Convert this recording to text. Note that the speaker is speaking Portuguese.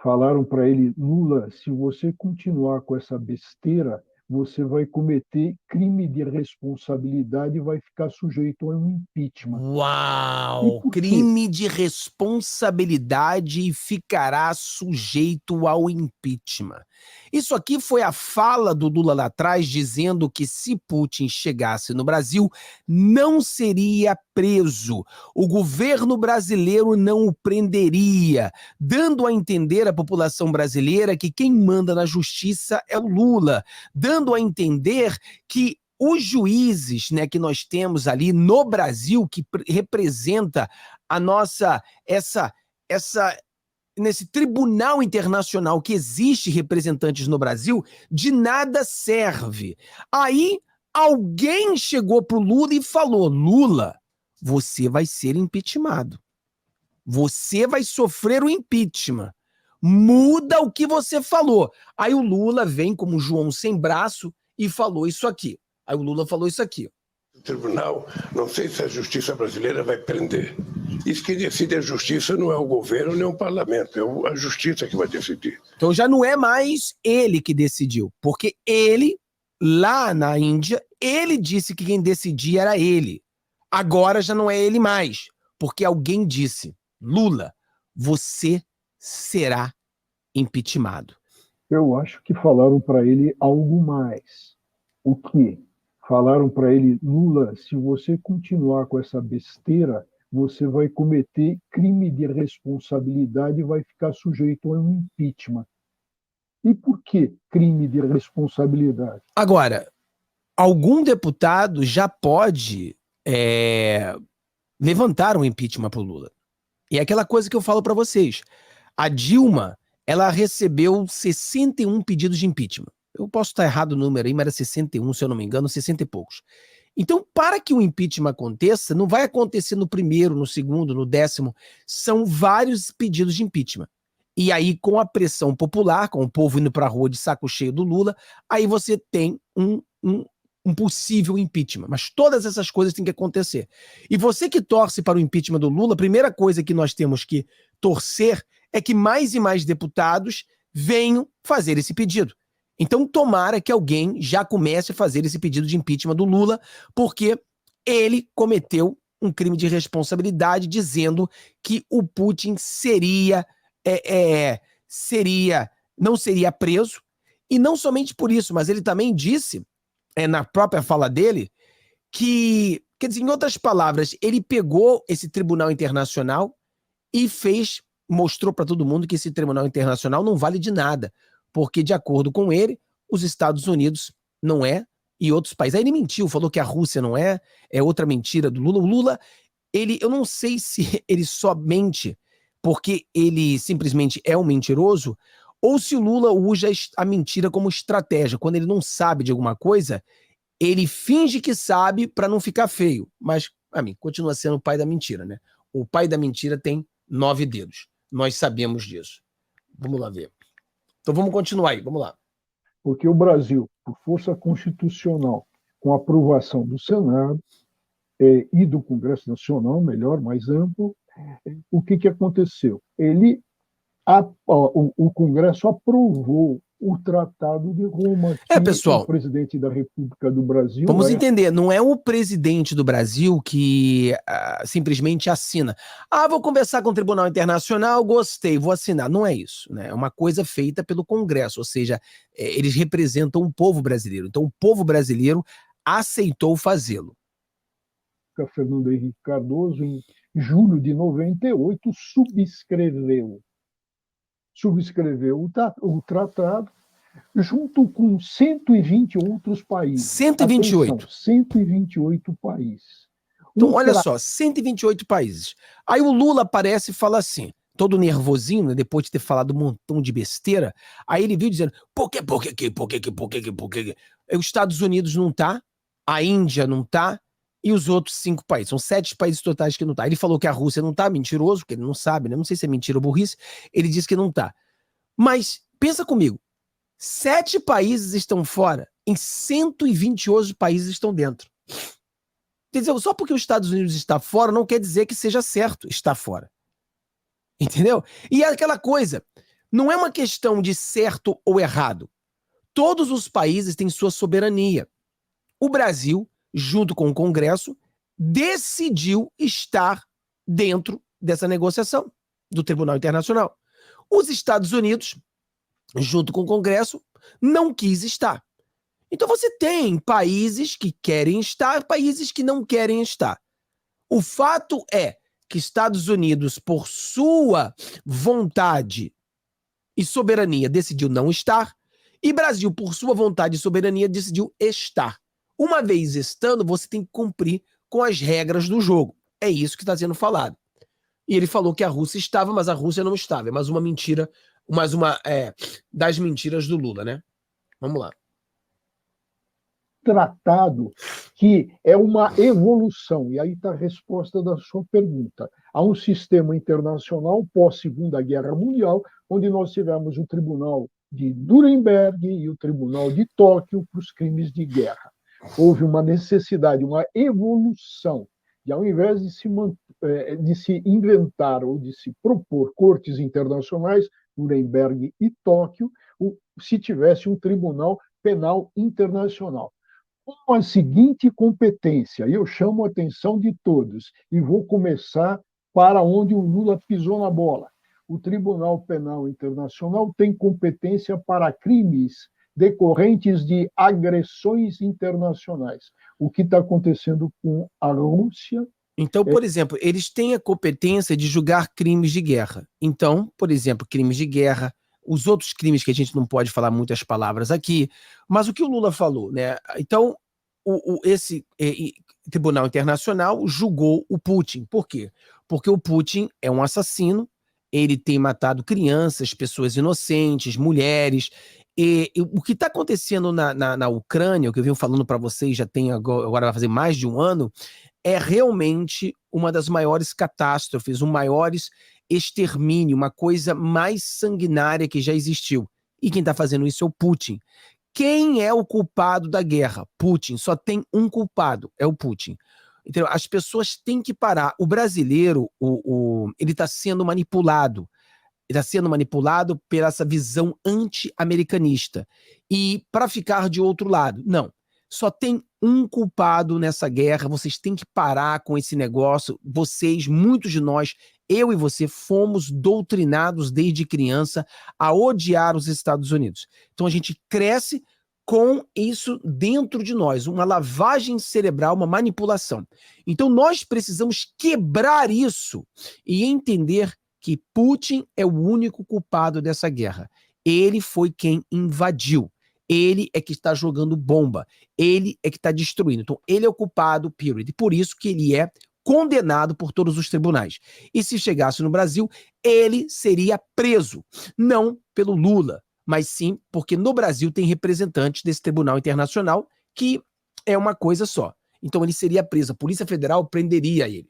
Falaram para ele, Lula, se você continuar com essa besteira, você vai cometer crime de responsabilidade e vai ficar sujeito a um impeachment. E Uau! por quê? Crime de responsabilidade e ficará sujeito ao impeachment. Isso aqui foi a fala do Lula lá atrás, dizendo que se Putin chegasse no Brasil, não seria preso. O governo brasileiro não o prenderia, dando a entender à população brasileira que quem manda na justiça é o Lula, dando a entender que os juízes, né, que nós temos ali no Brasil, que representa a nossa, nesse tribunal internacional que existe representantes no Brasil, de nada serve. Aí alguém chegou pro Lula e falou, Lula, você vai ser impeachmentado. Você vai sofrer o impeachment. Muda o que você falou. Aí o Lula vem como João sem braço e falou isso aqui. Aí o Lula falou isso aqui. O tribunal, não sei se a justiça brasileira vai prender. Isso que decide a justiça não é o governo nem o parlamento, é a justiça que vai decidir. Então já não é mais ele que decidiu, porque ele, lá na Índia, ele disse que quem decidia era ele. Agora já não é ele mais, porque alguém disse, Lula, você será impeachmentado. Eu acho que falaram para ele algo mais. O quê? Falaram para ele, Lula, se você continuar com essa besteira, você vai cometer crime de responsabilidade e vai ficar sujeito a um impeachment. E por que crime de responsabilidade? Agora, algum deputado já pode levantar um impeachment para o Lula. E é aquela coisa que eu falo para vocês. A Dilma, ela recebeu 61 pedidos de impeachment. Eu posso estar errado o número aí, mas era 61, se eu não me engano, 60 e poucos. Então, para que o impeachment aconteça, não vai acontecer no primeiro, no segundo, no décimo. São vários pedidos de impeachment. E aí, com a pressão popular, com o povo indo para a rua de saco cheio do Lula, aí você tem um possível impeachment. Mas todas essas coisas têm que acontecer. E você que torce para o impeachment do Lula, a primeira coisa que nós temos que torcer é que mais e mais deputados venham fazer esse pedido. Então, tomara que alguém já comece a fazer esse pedido de impeachment do Lula, porque ele cometeu um crime de responsabilidade dizendo que o Putin não seria preso. E não somente por isso, mas ele também disse, na própria fala dele, que, quer dizer, em outras palavras, ele pegou esse tribunal internacional e mostrou para todo mundo que esse tribunal internacional não vale de nada, porque, de acordo com ele, os Estados Unidos não é, e outros países. Aí ele mentiu, falou que a Rússia não é outra mentira do Lula. O Lula, eu não sei se ele só mente porque ele simplesmente é um mentiroso, ou se o Lula usa a mentira como estratégia. Quando ele não sabe de alguma coisa, ele finge que sabe para não ficar feio. Mas, a mim, continua sendo o pai da mentira, né? O pai da mentira tem 9 dedos. Nós sabemos disso. Vamos lá ver. Então vamos continuar aí, vamos lá. Porque o Brasil, por força constitucional, com aprovação do Senado e do Congresso Nacional, melhor, mais amplo, o que aconteceu? O Congresso aprovou o Tratado de Roma, que pessoal, o presidente da República do Brasil... Vamos entender, não é o presidente do Brasil que simplesmente assina. Vou conversar com o Tribunal Internacional, gostei, vou assinar. Não é isso, né? É uma coisa feita pelo Congresso, ou seja, eles representam o povo brasileiro. Então, o povo brasileiro aceitou fazê-lo. Fernando Henrique Cardoso, em julho de 98, subscreveu o tratado junto com 120 outros países. 128. Atenção, 128 países. Então, olha só, 128 países. Aí o Lula aparece e fala assim, todo nervosinho, né, depois de ter falado um montão de besteira, aí ele veio dizendo, por que? Os Estados Unidos não tá, a Índia não tá, e os outros 5 países. São 7 países totais que não tá. Ele falou que a Rússia não tá, mentiroso, porque ele não sabe, né? Não sei se é mentira ou burrice. Ele disse que não tá. Mas, pensa comigo, 7 países estão fora, em 128 países estão dentro. Quer dizer, só porque os Estados Unidos está fora, não quer dizer que seja certo estar fora. Entendeu? E é aquela coisa, Não é uma questão de certo ou errado. Todos os países têm sua soberania. O Brasil, junto com o Congresso, decidiu estar dentro dessa negociação do Tribunal Internacional. Os Estados Unidos, junto com o Congresso, não quis estar. Então você tem países que querem estar, países que não querem estar. O fato é que Estados Unidos, por sua vontade e soberania, decidiu não estar, e Brasil, por sua vontade e soberania, decidiu estar. Uma vez estando, você tem que cumprir com as regras do jogo. É isso que está sendo falado. E ele falou que a Rússia estava, mas a Rússia não estava. É mais uma mentira, mais uma das mentiras do Lula, né? Vamos lá. Tratado que é uma evolução, e aí está a resposta da sua pergunta. Há um sistema internacional pós-Segunda Guerra Mundial, onde nós tivemos o Tribunal de Nuremberg e o Tribunal de Tóquio para os crimes de guerra. Houve uma necessidade, uma evolução, e ao invés de se inventar ou de se propor cortes internacionais, Nuremberg e Tóquio, se tivesse um Tribunal Penal Internacional. Com a seguinte competência, eu chamo a atenção de todos e vou começar para onde o Lula pisou na bola. O Tribunal Penal Internacional tem competência para crimes decorrentes de agressões internacionais. O que está acontecendo com a Rússia? Então, por exemplo, eles têm a competência de julgar crimes de guerra. Então, por exemplo, crimes de guerra, os outros crimes que a gente não pode falar muitas palavras aqui, mas o que o Lula falou, né? Então, esse Tribunal Internacional julgou o Putin. Por quê? Porque o Putin é um assassino, ele tem matado crianças, pessoas inocentes, mulheres. E o que está acontecendo na Ucrânia, o que eu venho falando para vocês já tem agora vai fazer mais de um ano, é realmente uma das maiores catástrofes, um maiores extermínio, uma coisa mais sanguinária que já existiu. E quem está fazendo isso é o Putin. Quem é o culpado da guerra? Putin. Só tem um culpado, é o Putin. Então, as pessoas têm que parar. O brasileiro, ele está sendo manipulado. Ele está sendo manipulado pela essa visão anti-americanista. E para ficar de outro lado, não. Só tem um culpado nessa guerra, vocês têm que parar com esse negócio. Vocês, muitos de nós, eu e você, fomos doutrinados desde criança a odiar os Estados Unidos. Então a gente cresce com isso dentro de nós, uma lavagem cerebral, uma manipulação. Então nós precisamos quebrar isso e entender que Putin é o único culpado dessa guerra. Ele foi quem invadiu. Ele é que está jogando bomba. Ele é que está destruindo. Então, ele é o culpado, period. Por isso que ele é condenado por todos os tribunais. E se chegasse no Brasil, ele seria preso. Não pelo Lula, mas sim porque no Brasil tem representantes desse Tribunal Internacional que é uma coisa só. Então, ele seria preso. A Polícia Federal prenderia ele.